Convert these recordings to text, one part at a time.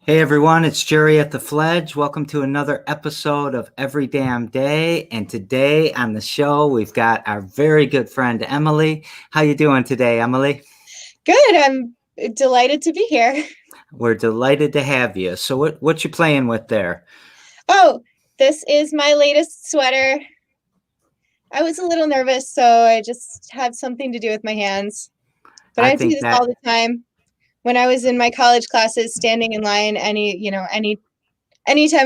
Hey everyone, it's Jerry at the Fledge. Welcome to another episode of Every Damn Day. And today on the show, we've got our very good friend Emily. How you doing today, Emily? Good. I'm delighted to be here. We're delighted to have you. So what you playing with there? Oh, this is my latest sweater. I was a little nervous, so I just had something to do with my hands. But I I do think this all that the time. When I was in my college classes, standing in line, anytime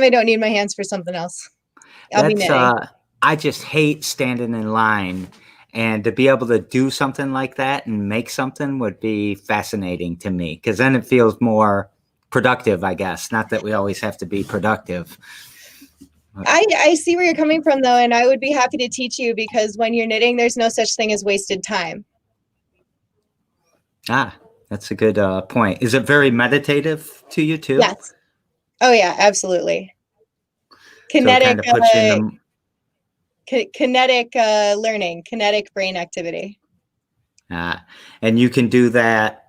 I don't need my hands for something else, I'll be that's knitting. I just hate standing in line, and to be able to do something like that and make something would be fascinating to me because then it feels more productive, I guess. Not that we always have to be productive. I see where you're coming from though, and I would be happy to teach you because when you're knitting, there's no such thing as wasted time. Ah, that's a good point. Is it very meditative to you too? Yes. Oh yeah, absolutely. So it Kinetic kind of puts you in the kinetic learning, kinetic brain activity. uh, and you can do that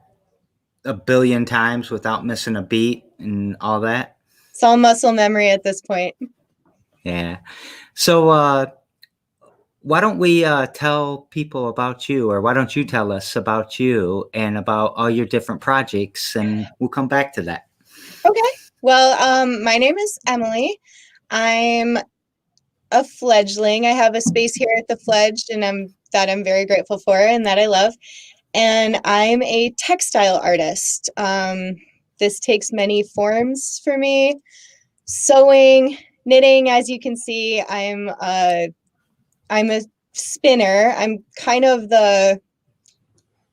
a billion times without missing a beat and all that. It's all muscle memory at this point. Yeah. So why don't we tell people about you, or why don't you tell us about you and about all your different projects, and we'll come back to that. Okay. Well, my name is Emily. I'm a fledgling. I have a space here at the Fledge, and I'm very grateful for and that I love. And I'm a textile artist. This takes many forms for me. Sewing, knitting, as you can see, I'm a spinner. I'm kind of the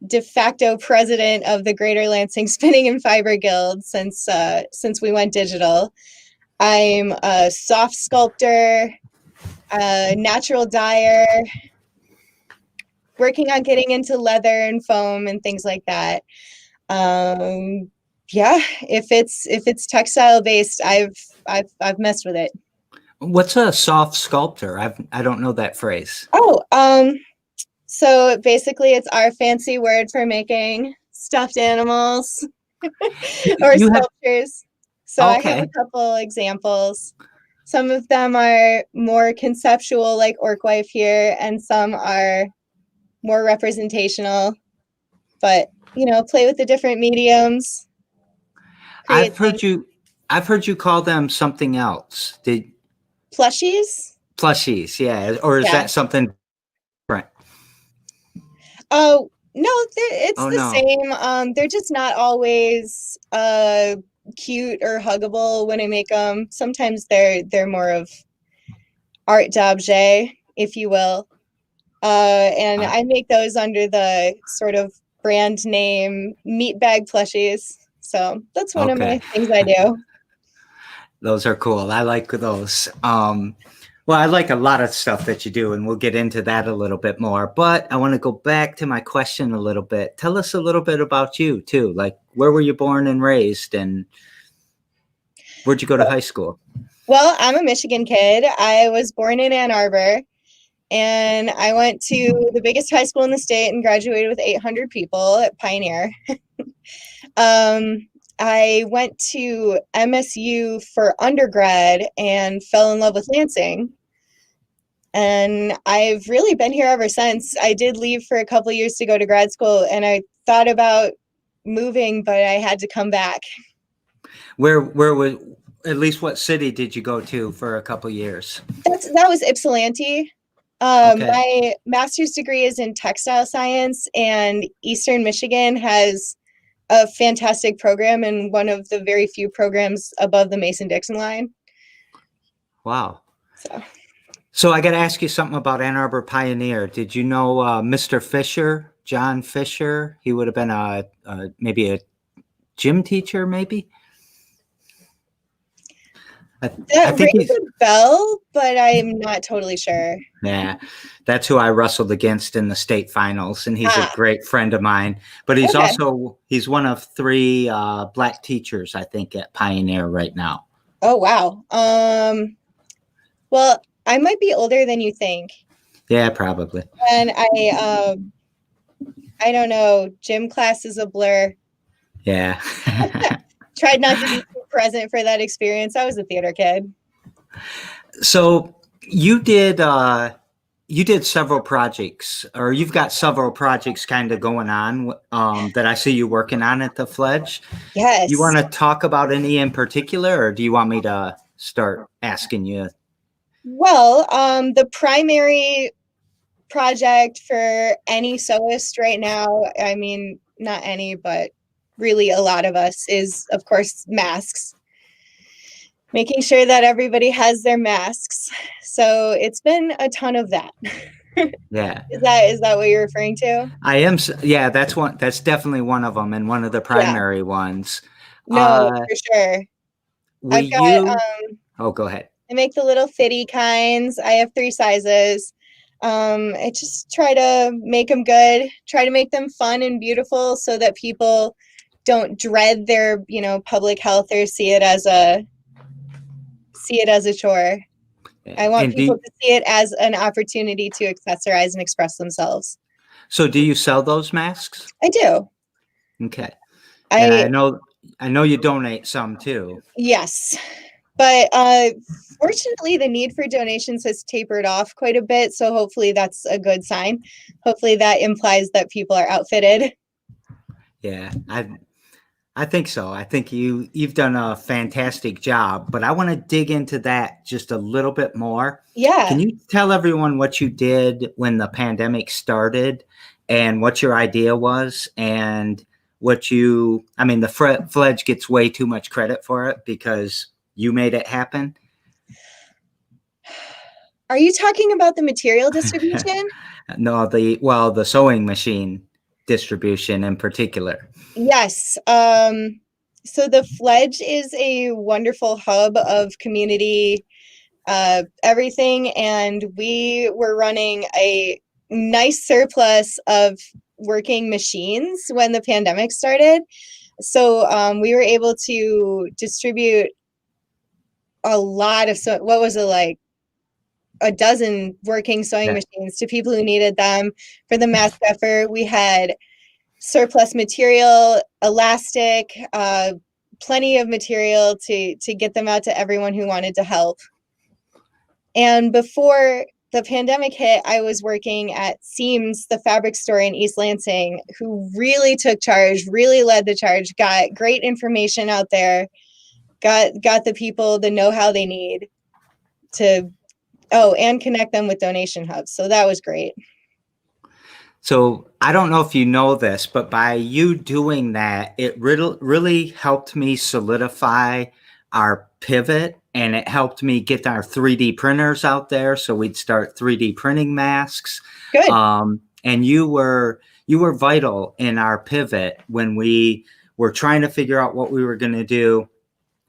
de facto president of the Greater Lansing Spinning and Fiber Guild since we went digital. I'm a soft sculptor, a natural dyer, working on getting into leather and foam and things like that. Yeah, if it's textile based, I've messed with it. What's a soft sculptor? I don't know that phrase. Oh, so basically, it's our fancy word for making stuffed animals or You have sculptures. So I have a okay. couple examples. Some of them are more conceptual, like Orc Wife here, and some are more representational. But play with the different mediums, I've create things. heard you. I've heard you call them something else. Did Plushies. plushies? Yeah, or is Yeah. that something different? Oh no, it's Oh the no. same. They're just not always cute or huggable when I make them. Sometimes they're more of art d'objet, if you will. And Uh, I make those under the sort of brand name Meat Bag Plushies. So that's one of my okay. things I do. Those are cool. I like those. Well, I like a lot of stuff that you do, and we'll get into that a little bit more. But I want to go back to my question a little bit. Tell us a little bit about you too. Like, where were you born and raised, and where'd you go to high school? Well, I'm a Michigan kid. I was born in Ann Arbor, and I went to the biggest high school in the state and graduated with 800 people at Pioneer. I went to MSU for undergrad and fell in love with Lansing. And I've really been here ever since. I did leave for a couple of years to go to grad school, and I thought about moving, but I had to come back. Where was at least what city did you go to for a couple years? That was Ypsilanti. Okay. My master's degree is in textile science, and Eastern Michigan has a fantastic program and one of the very few programs above the Mason-Dixon line. Wow. So, So I got to ask you something about Ann Arbor Pioneer. Did you know Mr. Fisher, John Fisher? He would have been maybe a gym teacher, maybe. I that think rings he's a bell, but I'm not totally sure. yeah. That's who I wrestled against in the state finals, and he's a Ah, great friend of mine. But okay. he's one of three black teachers, I think, at Pioneer right now. Oh, wow. Well, I might be older than you think. Yeah, probably. And I don't know, gym class is a blur. Yeah. Tried not to be too present for that experience. I was a theater kid. So you did several projects, or you've got several projects kind of going on that I see you working on at the Fledge. You Yes. want to talk about any in particular, or do you want me to start asking you? Well, the primary project for any sewist right now, I mean, not any, but really a lot of us, is of course masks. Making sure that everybody has their masks. So it's been a ton of that. Yeah, Is that what you're referring to? I am. Yeah, that's one. That's definitely one of them, and one of the Yeah. primary ones. No, for sure. Will I've got you? Oh, go ahead. I make the little fitty kinds. I have 3 sizes. I just try to make them good, try to make them fun and beautiful so that people don't dread their, public health or see it as a chore. I want And people to see it as an opportunity to accessorize and express themselves. so do you sell those masks? I do. Okay. And I I know you donate some too. Yes. But fortunately, the need for donations has tapered off quite a bit. So hopefully that's a good sign. Hopefully that implies that people are outfitted. Yeah, I think so. I think you've done a fantastic job, but I want to dig into that just a little bit more. Yeah. Can you tell everyone what you did when the pandemic started and what your idea was and I mean, the Fledge gets way too much credit for it because you made it happen. Are you talking about the material distribution? No, the sewing machine distribution in particular. Yes. So the Fledge is a wonderful hub of community everything, and we were running a nice surplus of working machines when the pandemic started. So we were able to distribute a lot of what was it, like a dozen working sewing machines to people who needed them for the mask effort. We had surplus material, elastic, plenty of material to get them out to everyone who wanted to help. And before the pandemic hit, I was working at Seams, the fabric store in East Lansing, who really took charge, really led the charge, got great information out there, got the people the know-how they need to, and connect them with donation hubs. So that was great. So I don't know if you know this, but by you doing that, it really helped me solidify our pivot, and it helped me get our 3D printers out there so we'd start 3D printing masks. Good. And you were vital in our pivot when we were trying to figure out what we were going to do.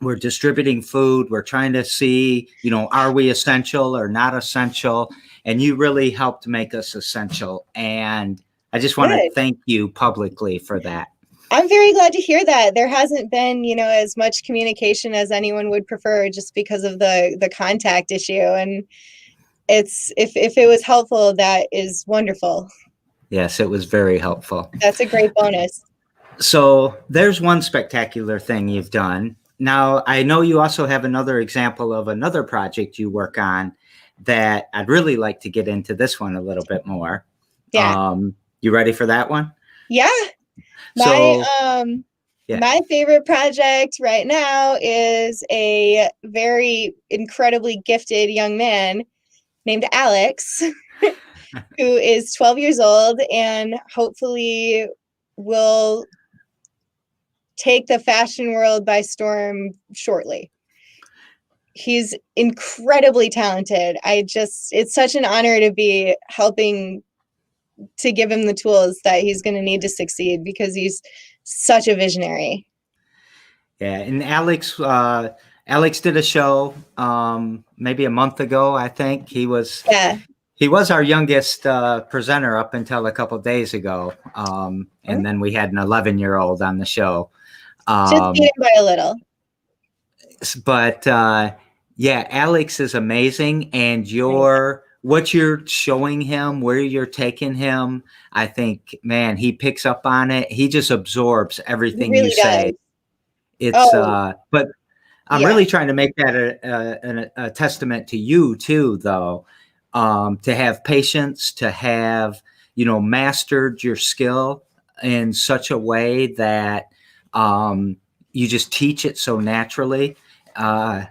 We're distributing food. We're trying to see, are we essential or not essential? And you really helped make us essential. And I just want to thank you publicly for that. I'm very glad to hear that. There hasn't been, as much communication as anyone would prefer just because of the contact issue. And if it was helpful, that is wonderful. Yes, it was very helpful. That's a great bonus. So there's one spectacular thing you've done. Now, I know you also have another example of another project you work on that I'd really like to get into this one a little bit more. Yeah. You ready for that one? Yeah. My favorite project right now is a very incredibly gifted young man named Alex, who is 12 years old and hopefully will take the fashion world by storm shortly. He's incredibly talented. It's such an honor to be helping to give him the tools that he's going to need to succeed because he's such a visionary. Yeah, and Alex did a show maybe a month ago, I think. He was our youngest presenter up until a couple of days ago. And then we had an 11-year-old on the show. Just beat him by a little. But Alex is amazing, and what you're showing him, where you're taking him, I think, man, he picks up on it. He just absorbs everything you say. It's but I'm Yeah, really trying to make that a testament to you too, though, to have patience, to have, mastered your skill in such a way that you just teach it so naturally. Uh,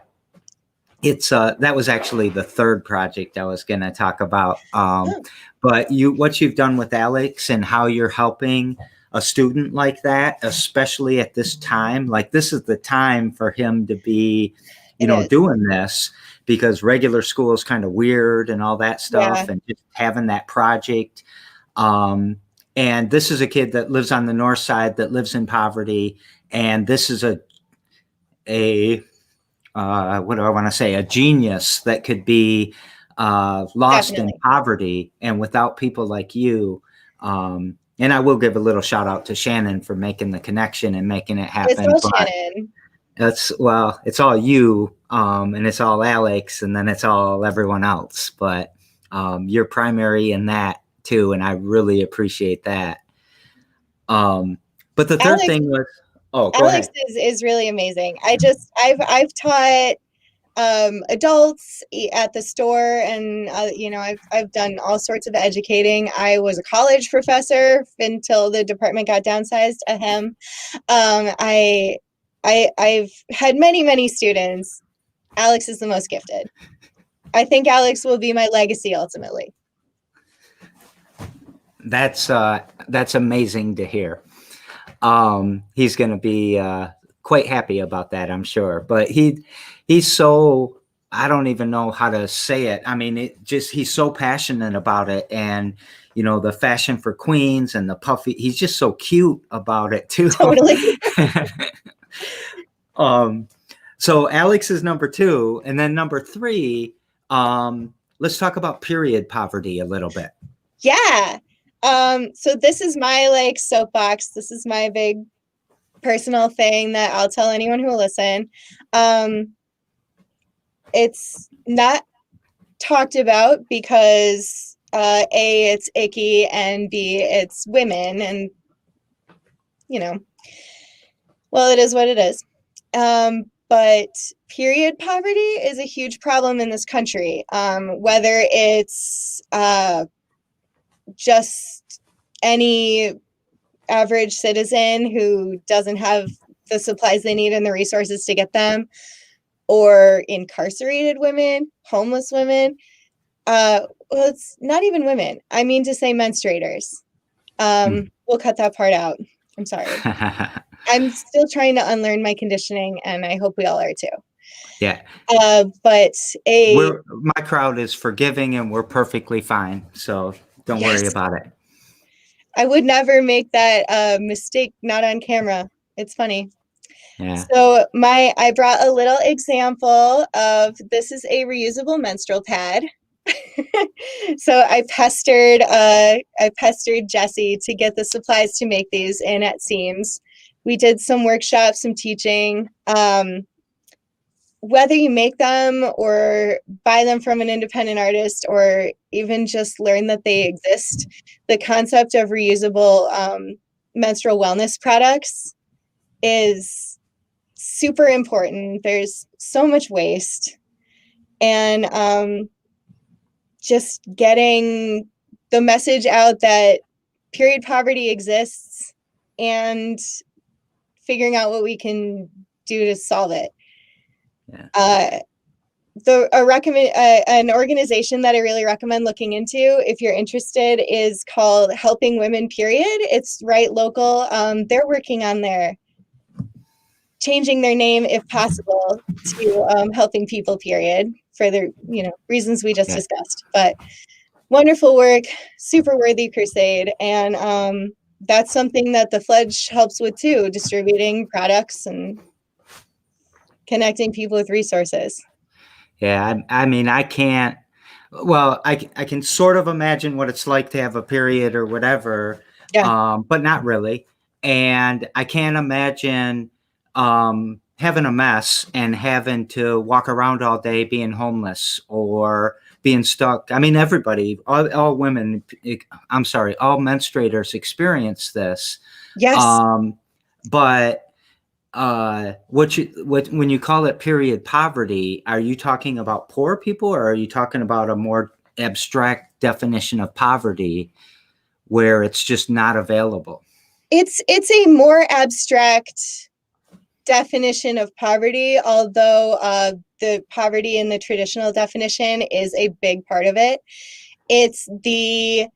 it's that was actually the third project I was going to talk about. oh, But what you've done with Alex and how you're helping a student like that, especially at this time, like this is the time for him to be, it is. doing this, because regular school is kind of weird and all that Yeah, stuff, and just having that project. Um, and this is a kid that lives on the north side, that lives in poverty, and this is a what do I want to say, a genius that could be lost in definitely. poverty. And without people like you, and I will give a little shout out to Shannon for making the connection and making it It's happen. all But Shannon. it's all you, and it's all Alex, and then it's all everyone else. But you're primary in that too, and I really appreciate that. Um, but the third Alex thing was, oh, go Alex ahead. is really amazing. I've taught adults at the store, and I've done all sorts of educating. I was a college professor until the department got downsized. Ahem. I've had many students. Alex is the most gifted. I think Alex will be my legacy ultimately. That's amazing to hear. He's going to be quite happy about that, I'm sure. But he's so, I don't even know how to say it. I mean, he's so passionate about it, and the fashion for queens and the puffy. He's just so cute about it too. Totally. um, so Alex is number two, and then number three. Let's talk about period poverty a little bit. Yeah. So this is my like soapbox. This is my big personal thing that I'll tell anyone who will listen. It's not talked about because A, it's icky, and B, it's women, and well, it is what it is. But period poverty is a huge problem in this country. Whether it's just any average citizen who doesn't have the supplies they need and the resources to get them, or incarcerated women, homeless women. Well, it's not even women. I mean to say menstruators. We'll cut that part out. I'm sorry. I'm still trying to unlearn my conditioning, and I hope we all are too. Yeah. But My crowd is forgiving, and we're perfectly fine. So don't worry yes, about it. I would never make that mistake, not on camera. It's funny. Yeah. So I brought a little example of, this is a reusable menstrual pad. So I pestered Jesse to get the supplies to make these in at Seams. We did some workshops, some teaching. Whether you make them or buy them from an independent artist, or even just learn that they exist, the concept of reusable menstrual wellness products is super important. There's so much waste, and just getting the message out that period poverty exists, and figuring out what we can do to solve it. Yeah. An organization that I really recommend looking into if you're interested is called Helping Women Period. It's right local. They're working on changing their name if possible to Helping People Period, for the reasons we just Yeah. discussed. But wonderful work, super worthy crusade, and that's something that the Fledge helps with too, distributing products and connecting people with resources. Yeah. I mean, I can't. Well, I can sort of imagine what it's like to have a period or whatever, Yeah. but not really. And I can't imagine having a mess and having to walk around all day being homeless or being stuck. I mean, everybody, all women, I'm sorry, all menstruators experience this. Yes. But when you call it period poverty, are you talking about poor people, or are you talking about a more abstract definition of poverty where it's just not available? It's a more abstract definition of poverty, although the poverty in the traditional definition is a big part of it. It's the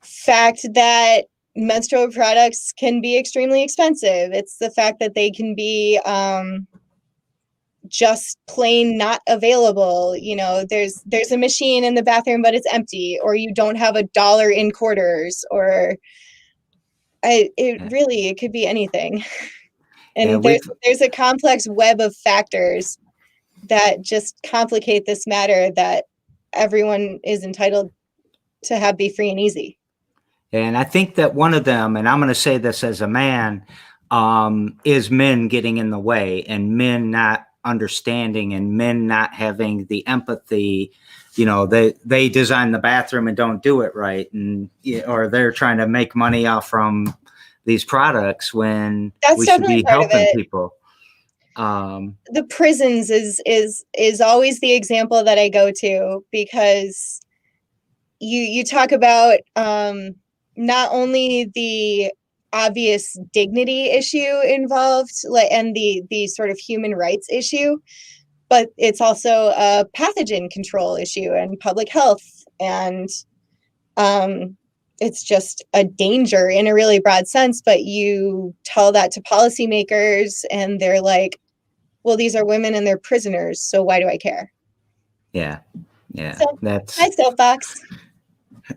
fact that menstrual products can be extremely expensive. It's the fact that they can be just plain not available. You know, there's a machine in the bathroom, but it's empty, or you don't have $1 in quarters, or it could be anything. And there's a complex web of factors that just complicate this matter that everyone is entitled to have be free and easy. And I think that one of them, and I'm going to say this as a man, is men getting in the way, and men not understanding, and men not having the empathy. You know, they design the bathroom and don't do it right, and or they're trying to make money off from these products when that's we should be helping people. The prisons is always the example that I go to, because you talk about not only the obvious dignity issue involved, like, and the sort of human rights issue, but it's also a pathogen control issue and public health, and it's just a danger in a really broad sense. But you tell that to policymakers and they're like, well, these are women and they're prisoners, so why do I care? Yeah. So, that's my soapbox.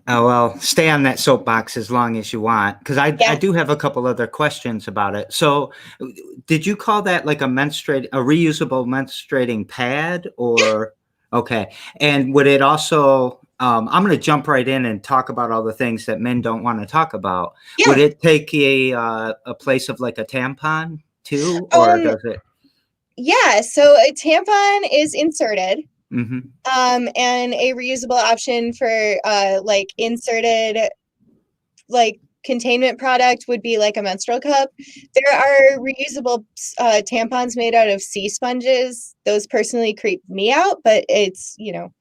Oh, well, stay on that soapbox as long as you want, because I do have a couple other questions about it. So, did you call that like a reusable menstruating pad, or okay? And would it also? I'm going to jump right in and talk about all the things that men don't want to talk about. Yeah. Would it take a place of like a tampon too, or does it? Yeah. So a tampon is inserted. Mm-hmm. And a reusable option for like inserted like containment product would be like a menstrual cup. There are reusable tampons made out of sea sponges. Those personally creep me out, but it's, you know,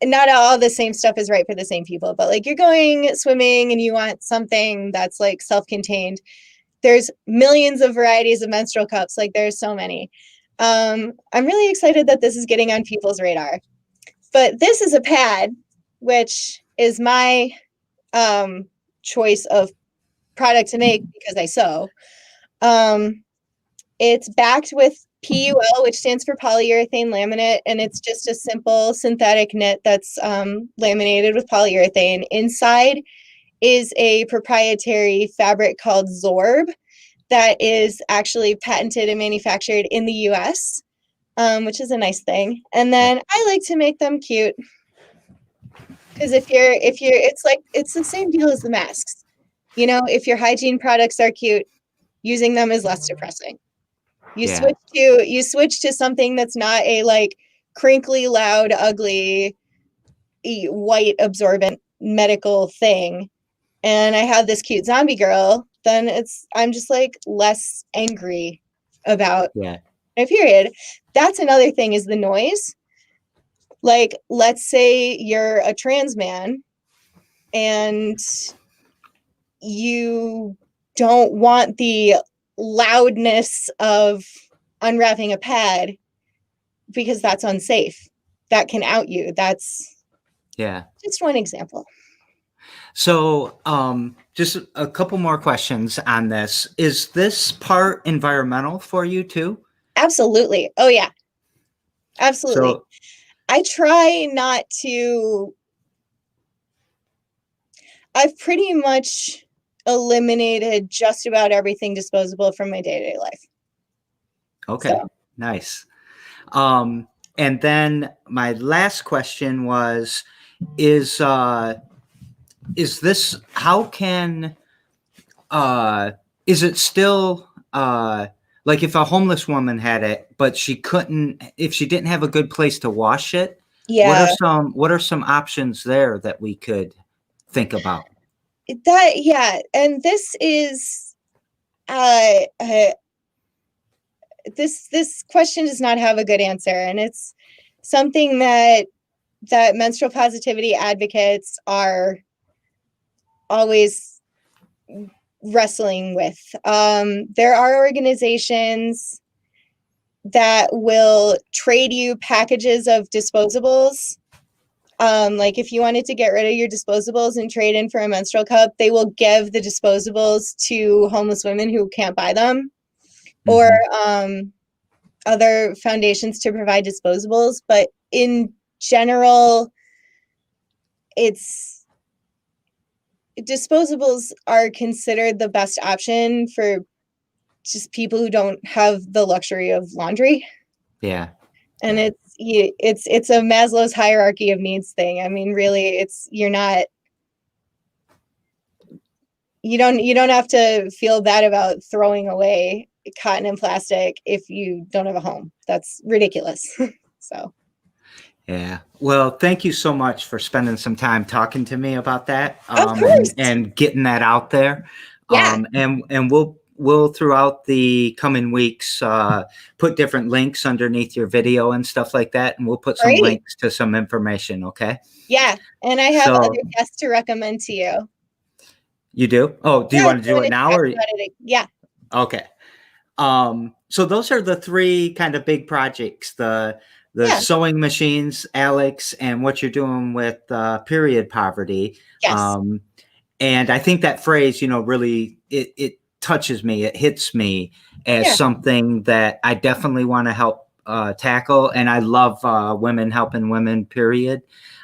not all the same stuff is right for the same people. But like, you're going swimming and you want something that's like self-contained. There's millions of varieties of menstrual cups. Like, there's so many. I'm really excited that this is getting on people's radar. But this is a pad, which is my choice of product to make because I sew. It's backed with PUL, which stands for polyurethane laminate, and it's just a simple synthetic knit that's laminated with polyurethane. Inside is a proprietary fabric called Zorb that is actually patented and manufactured in the US, which is a nice thing. And then I like to make them cute, because it's the same deal as the masks. You know, if your hygiene products are cute, using them is less depressing. You switch to something that's not a like crinkly, loud, ugly, white absorbent medical thing, and I have this cute zombie girl, then I'm just like less angry about my period. That's another thing, is the noise. Like, let's say you're a trans man and you don't want the loudness of unwrapping a pad because that's unsafe. That can out you. That's just one example. So, just a couple more questions on this. Is this part environmental for you too? Absolutely. Oh yeah. Absolutely. So, I try not to. I've pretty much eliminated just about everything disposable from my day-to-day life. Okay, so. Nice. And then my last question was, is this, how can, is it still, like if a homeless woman had it, but she couldn't, if she didn't have a good place to wash it, what are some options there that we could think about? And this is uh, uh, this question does not have a good answer, and it's something that menstrual positivity advocates are always wrestling with. There are organizations that will trade you packages of disposables. Like if you wanted to get rid of your disposables and trade in for a menstrual cup, they will give the disposables to homeless women who can't buy them, or other foundations to provide disposables. But in general, it's disposables are considered the best option for just people who don't have the luxury of laundry. Yeah. And Yeah. it's a Maslow's hierarchy of needs thing. I mean, really, you don't have to feel bad about throwing away cotton and plastic if you don't have a home. That's ridiculous. So, Yeah. Well, thank you so much for spending some time talking to me about that, of course. and getting that out there. Yeah. And we'll throughout the coming weeks put different links underneath your video and stuff like that, and we'll put some Great. links to some information. Okay. Yeah. And I have So other guests to recommend to you. you do? Oh, do you Yeah, want to if you do it want to now talk or? about it. Yeah. Okay. So those are the three kind of big projects: the Yeah. sewing machines, Alex, and what you're doing with period poverty. Yes. And I think that phrase, really it touches me. It hits me as Yeah. something that I definitely want to help tackle. And I love women helping women. Period.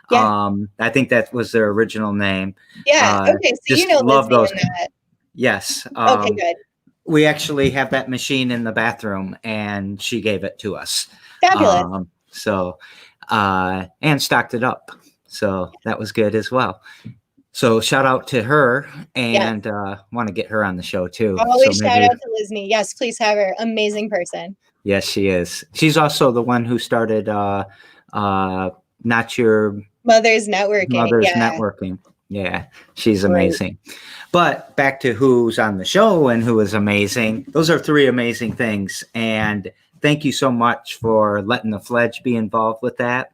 Yeah. I think that was their original name. Yeah. Okay. So you Just know love Lizzie those. in that. Yes. Okay, good. We actually have that machine in the bathroom, and she gave it to us. Fabulous. And stocked it up. So that was good as well. So shout out to her, Yes. and want to get her on the show too. Always So shout maybe, out to Lizney. Yes, please have her. Amazing person. yes, she is. She's also the one who started Not Your Mother's networking. Mother's Yeah. Networking. Yeah, she's Great. amazing. But back to who's on the show and who is amazing. Those are three amazing things. And thank you so much for letting the Fledge be involved with that.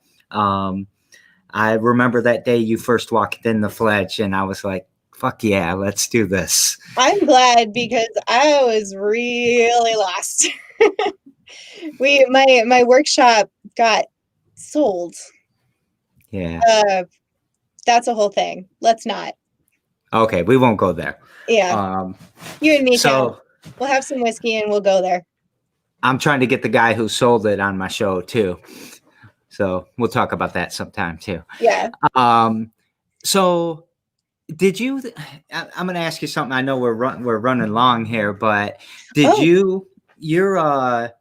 I remember that day you first walked in the Fledge, and I was like, fuck yeah, let's do this. I'm glad because I was really lost. My workshop got sold. Yeah. That's a whole thing. Let's not. Okay, we won't go there. Yeah. You and me, So Cal. We'll have some whiskey and we'll go there. I'm trying to get the guy who sold it on my show too. So we'll talk about that sometime too. Yeah. So did you? I'm going to ask you something. I know we're running long here, but did you? You're a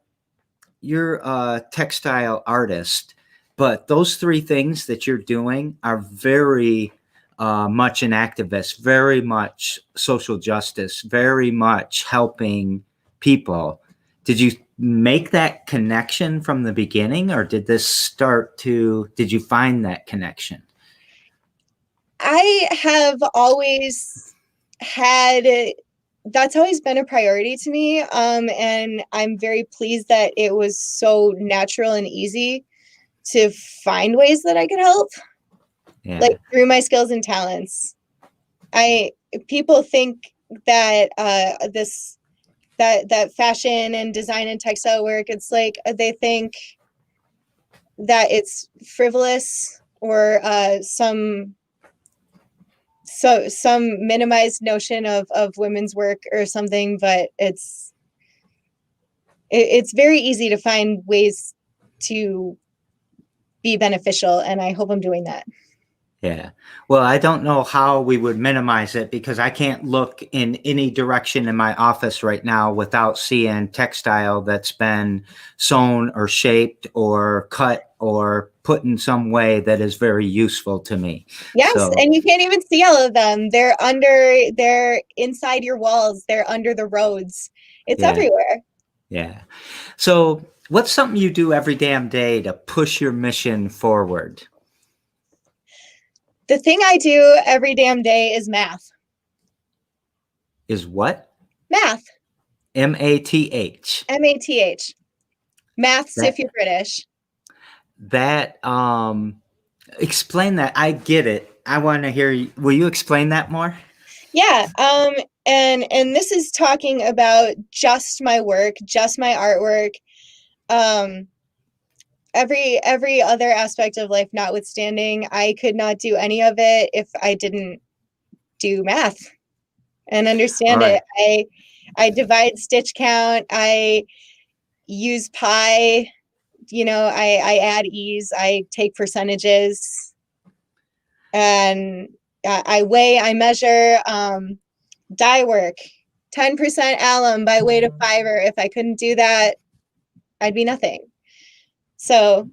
textile artist, but those three things that you're doing are very much an activist, very much social justice, very much helping people. Did you make that connection from the beginning, or did you find that connection? I have always had, that's always been a priority to me. And I'm very pleased that it was so natural and easy to find ways that I could help. Yeah. Like through my skills and talents. People think that that fashion and design and textile work, it's like they think that it's frivolous or some minimized notion of women's work or something, but it's very easy to find ways to be beneficial, and I hope I'm doing that. Yeah. Well, I don't know how we would minimize it because I can't look in any direction in my office right now without seeing textile that's been sewn or shaped or cut or put in some way that is very useful to me. Yes, So, and you can't even see all of them. They're inside your walls. They're under the roads. It's everywhere. Yeah. So what's something you do every damn day to push your mission forward? The thing I do every damn day is math. Is what? Math. Math. Math. Maths if That you're British. that explain that. I get it. I want to hear you. Will you explain that more? Yeah. And this is talking about just my work, just my artwork. Um, every other aspect of life notwithstanding, I could not do any of it if I didn't do math and All understand right. it. I divide stitch count. I use pi. I add e's. I take percentages, and I weigh. I measure. Dye work. 10% alum by weight of fiber. If I couldn't do that, I'd be nothing. So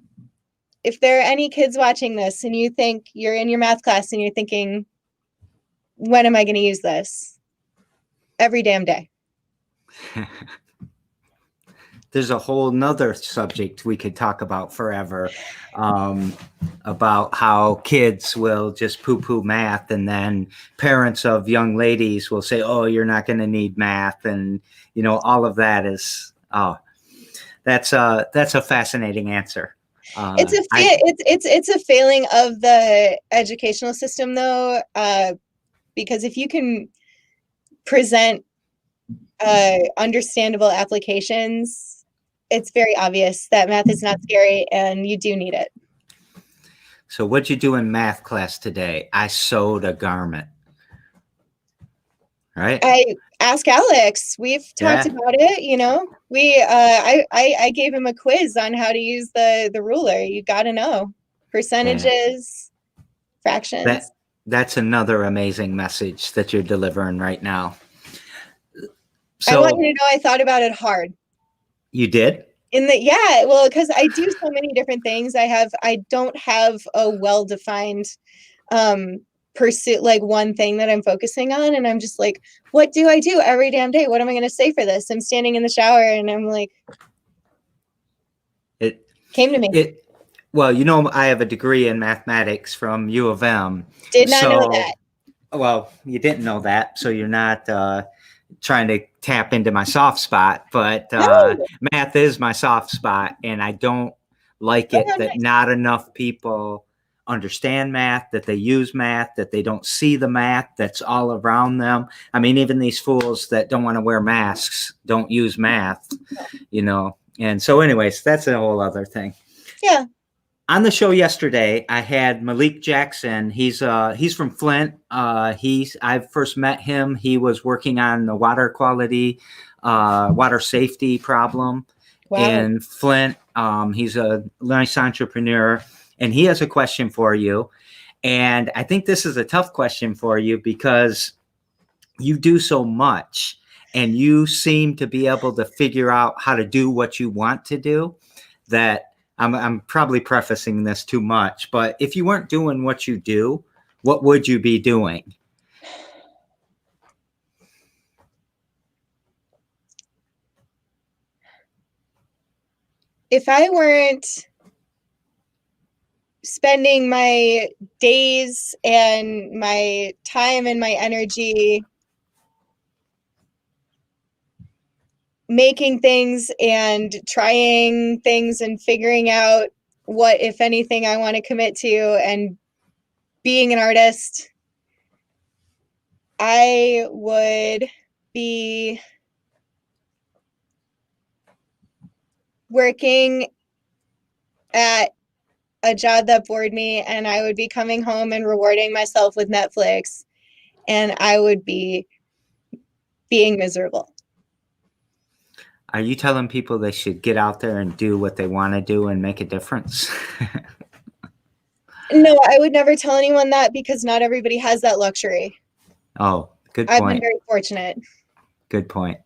if there are any kids watching this and you think you're in your math class and you're thinking, when am I going to use this? Every damn day. There's a whole nother subject we could talk about forever, um, about how kids will just poo-poo math, and then parents of young ladies will say, "Oh, you're not going to need math," and all of that is. Oh, that's a fascinating answer. It's a I it's a failing of the educational system though, because if you can present understandable applications, it's very obvious that math is not scary and you do need it. So what'd you do in math class today? I sewed a garment. Right? I ask Alex. We've talked Yeah. about it. I gave him a quiz on how to use the ruler. You got to know Yeah. percentages, fractions. That's another amazing message that you're delivering right now. I want you So to know I thought about it hard. you did? Well, because I do so many different things. I don't have a well-defined pursuit, like one thing that I'm focusing on, and I'm just like, what do I do every damn day? What am I going to say for this? I'm standing in the shower and I'm like, It came to me. Well, I have a degree in mathematics from U of M. Did not know So, that. well, you didn't know that, so you're not trying to tap into my soft spot, but No. math is my soft spot, and I don't like Oh, it that nice. not enough people understand math, that they use math, that they don't see the math that's all around them. I mean, even these fools that don't want to wear masks don't use math, And so anyways, that's a whole other thing. Yeah. On the show yesterday, I had Malik Jackson. He's from Flint. I first met him. He was working on the water quality, water safety problem Wow. in Flint. He's a nice entrepreneur, and he has a question for you. And I think this is a tough question for you because you do so much, and you seem to be able to figure out how to do what you want to do. That I'm probably prefacing this too much, but if you weren't doing what you do, what would you be doing? If I weren't spending my days and my time and my energy making things and trying things and figuring out what, if anything, I want to commit to and being an artist, I would be working at a job that bored me, and I would be coming home and rewarding myself with Netflix, and I would be being miserable. Are you telling people they should get out there and do what they want to do and make a difference? No, I would never tell anyone that because not everybody has that luxury. Oh, good I've been point. very fortunate. Good point.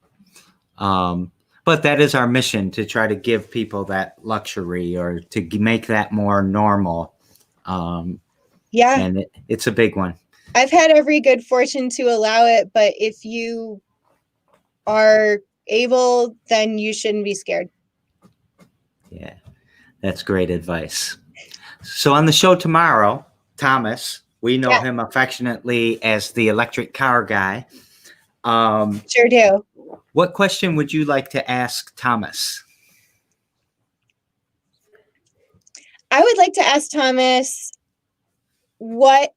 But that is our mission, to try to give people that luxury or to make that more normal. Yeah. And it's a big one. I've had every good fortune to allow it, but if you are able, then you shouldn't be scared. Yeah, that's great advice. So on the show tomorrow, Thomas, we know him affectionately as the electric car guy. Sure do. What question would you like to ask Thomas? I would like to ask Thomas what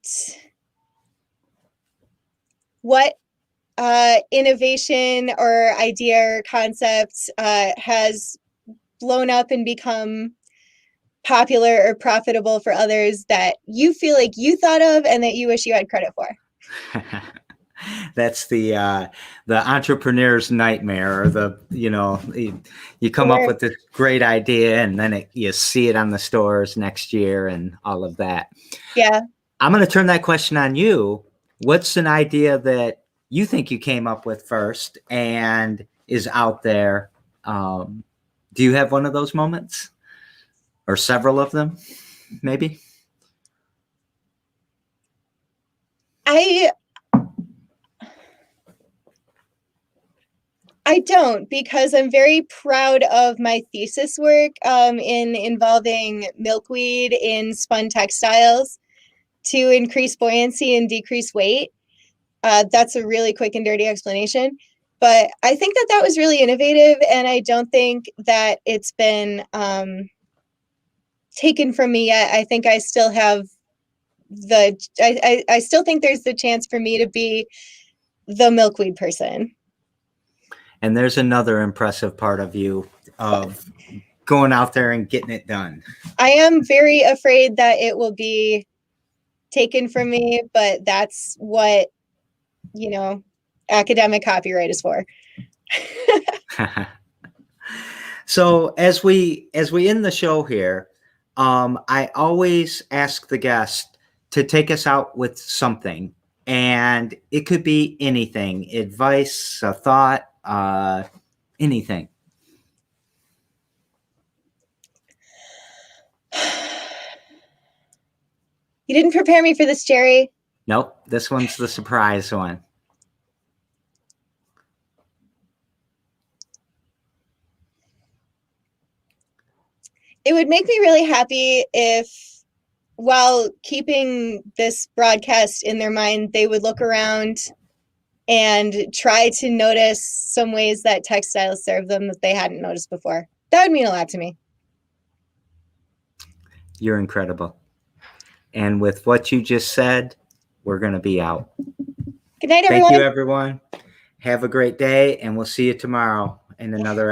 innovation or idea or concept has blown up and become popular or profitable for others that you feel like you thought of and that you wish you had credit for. That's the entrepreneur's nightmare, or you come up Sure. with this great idea and then you see it on the stores next year and all of that. Yeah. I'm going to turn that question on you. What's an idea that you think you came up with first and is out there? Do you have one of those moments, or several of them, maybe? I don't, because I'm very proud of my thesis work in involving milkweed in spun textiles to increase buoyancy and decrease weight. That's a really quick and dirty explanation. But I think that was really innovative, and I don't think that it's been taken from me yet. I think I still have I still think there's the chance for me to be the milkweed person. And there's another impressive part of you, of going out there and getting it done. I am very afraid that it will be taken from me, but that's what, academic copyright is for. So as we end the show here, I always ask the guest to take us out with something, and it could be anything: advice, a thought, anything. You didn't prepare me for this, Jerry. Nope, this one's the surprise one. It would make me really happy if, while keeping this broadcast in their mind, they would look around and try to notice some ways that textiles serve them that they hadn't noticed before. That would mean a lot to me. You're incredible. And with what you just said, we're going to be out. Good night, everyone. Thank you, everyone. Have a great day, and we'll see you tomorrow in another episode.